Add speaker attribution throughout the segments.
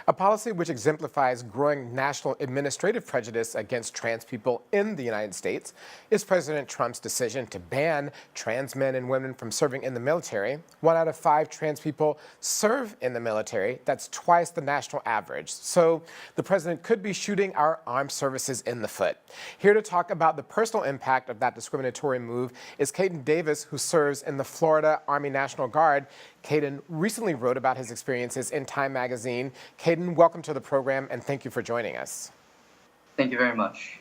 Speaker 1: A policy which exemplifies growing national administrative prejudice against trans people in the United States is President Trump's decision to ban trans men and women from serving in the military. 1 out of 5 trans people serve in the military. That's twice the national average. So the president could be shooting our armed services in the foot. Here to talk about the personal impact of that discriminatory move is Caden Davis, who serves in the Florida Army National Guard. Caden recently wrote about his experiences in Time magazine. Caden, welcome to the program, and thank you for joining us.
Speaker 2: Thank you very much.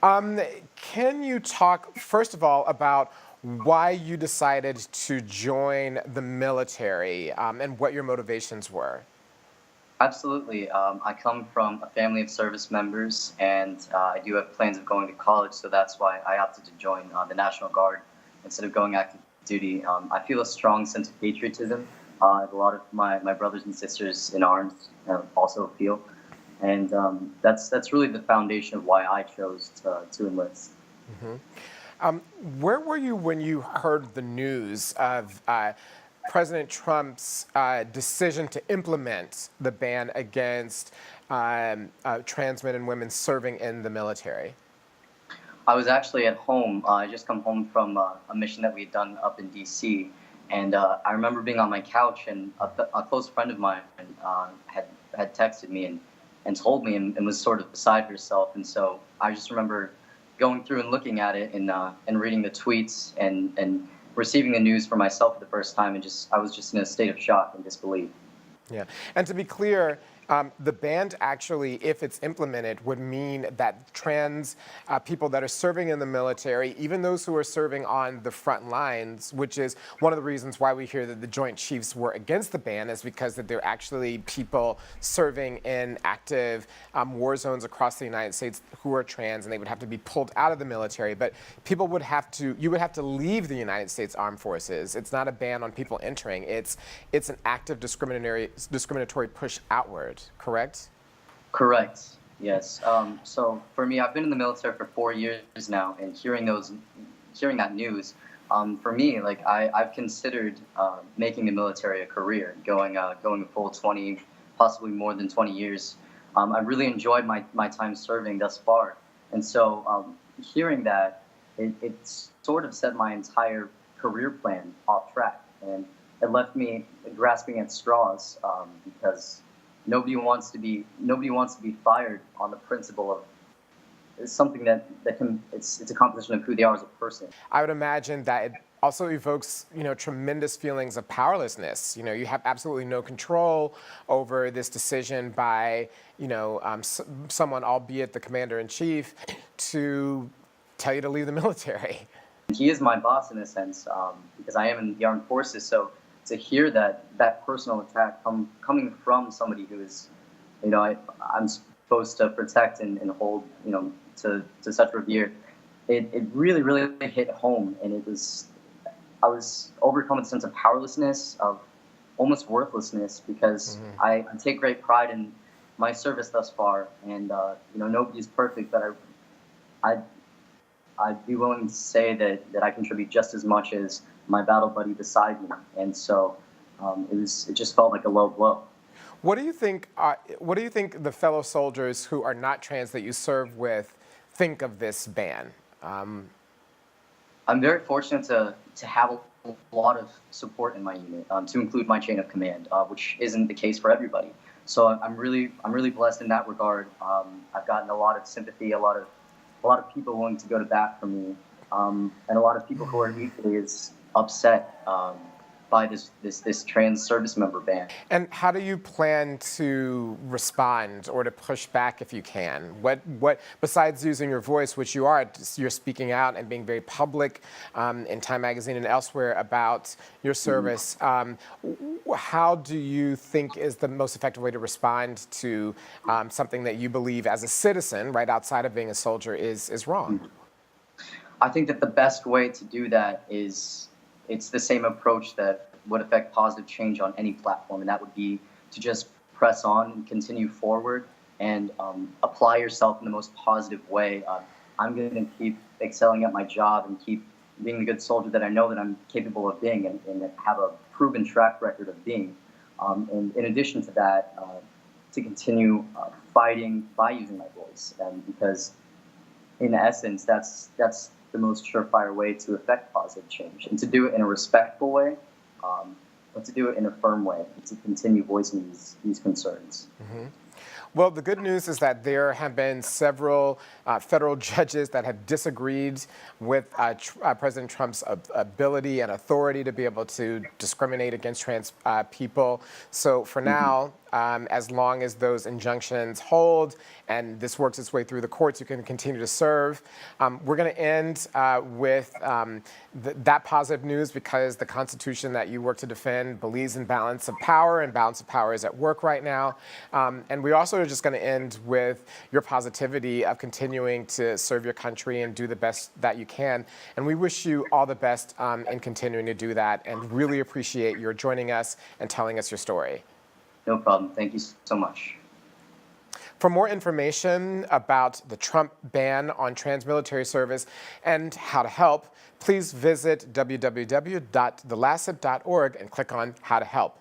Speaker 1: Can you talk, first of all, about why you decided to join the military and what your motivations were?
Speaker 2: Absolutely. I come from a family of service members, and I do have plans of going to college, so that's why I opted to join the National Guard instead of going active duty. I feel a strong sense of patriotism. A lot of my brothers and sisters in arms also feel, and that's really the foundation of why I chose to enlist.
Speaker 1: Mm-hmm. Where were you when you heard the news of President Trump's decision to implement the ban against trans men and women serving in the military?
Speaker 2: I was actually at home. I just come home from a mission that we had done up in D.C., and I remember being on my couch, and a close friend of mine had texted me and told me and was sort of beside herself. And so I just remember going through and looking at it and reading the tweets and receiving the news for myself for the first time, and I was just in a state of shock and disbelief.
Speaker 1: Yeah, and to be clear, the ban actually, if it's implemented, would mean that trans people that are serving in the military, even those who are serving on the front lines, which is one of the reasons why we hear that the Joint Chiefs were against the ban, is because that they're actually people serving in active war zones across the United States who are trans, and they would have to be pulled out of the military. But you would have to leave the United States Armed Forces. It's not a ban on people entering. It's an active discriminatory push outward. Correct?
Speaker 2: Correct. Yes. So for me, I've been in the military for 4 years now, and hearing that news, for me, like I've considered making the military a career, going a full 20, possibly more than 20 years. I really enjoyed my time serving thus far, and so hearing that, it sort of set my entire career plan off track, and it left me grasping at straws because nobody wants to be fired on the principle of it's something that it's a composition of who they are as a person.
Speaker 1: I would imagine that it also evokes, tremendous feelings of powerlessness. You have absolutely no control over this decision by, someone, albeit the commander-in-chief, to tell you to leave the military.
Speaker 2: He is my boss in a sense, because I am in the armed forces. So to hear that personal attack coming from somebody who is, I'm supposed to protect and hold, to such revere, it really, really hit home. And I was overcome with a sense of powerlessness, of almost worthlessness, because I take great pride in my service thus far. And, nobody's perfect, but I'd be willing to say that I contribute just as much as my battle buddy beside me, and so it just felt like a low blow.
Speaker 1: What do you think? What do you think the fellow soldiers who are not trans that you serve with think of this ban?
Speaker 2: I'm very fortunate to have a lot of support in my unit, to include my chain of command, which isn't the case for everybody. So I'm really blessed in that regard. I've gotten a lot of sympathy, a lot of people willing to go to bat for me, and a lot of people who are equally as upset by this trans service member ban.
Speaker 1: And how do you plan to respond or to push back if you can? What besides using your voice, which you're speaking out and being very public in Time magazine and elsewhere about your service, how do you think is the most effective way to respond to something that you believe as a citizen, right outside of being a soldier, is wrong?
Speaker 2: I think that the best way to do that is it's the same approach that would affect positive change on any platform, and that would be to just press on and continue forward and apply yourself in the most positive way. I'm going to keep excelling at my job and keep being the good soldier that I know that I'm capable of being and have a proven track record of being. And in addition to that, to continue fighting by using my voice, and because in essence, that's the most surefire way to affect positive change, and to do it in a respectful way, but to do it in a firm way, and to continue voicing these concerns.
Speaker 1: Mm-hmm. Well, the good news is that there have been several federal judges that have disagreed with President Trump's ability and authority to be able to discriminate against trans people. So for now, as long as those injunctions hold and this works its way through the courts, you can continue to serve. We're going to end with that positive news, because the Constitution that you work to defend believes in balance of power, and balance of power is at work right now. And we also are just going to end with your positivity of continuing to serve your country and do the best that you can. And we wish you all the best in continuing to do that, and really appreciate your joining us and telling us your story.
Speaker 2: No problem. Thank you so much.
Speaker 1: For more information about the Trump ban on trans-military service and how to help, please visit www.thelastip.org and click on How to Help.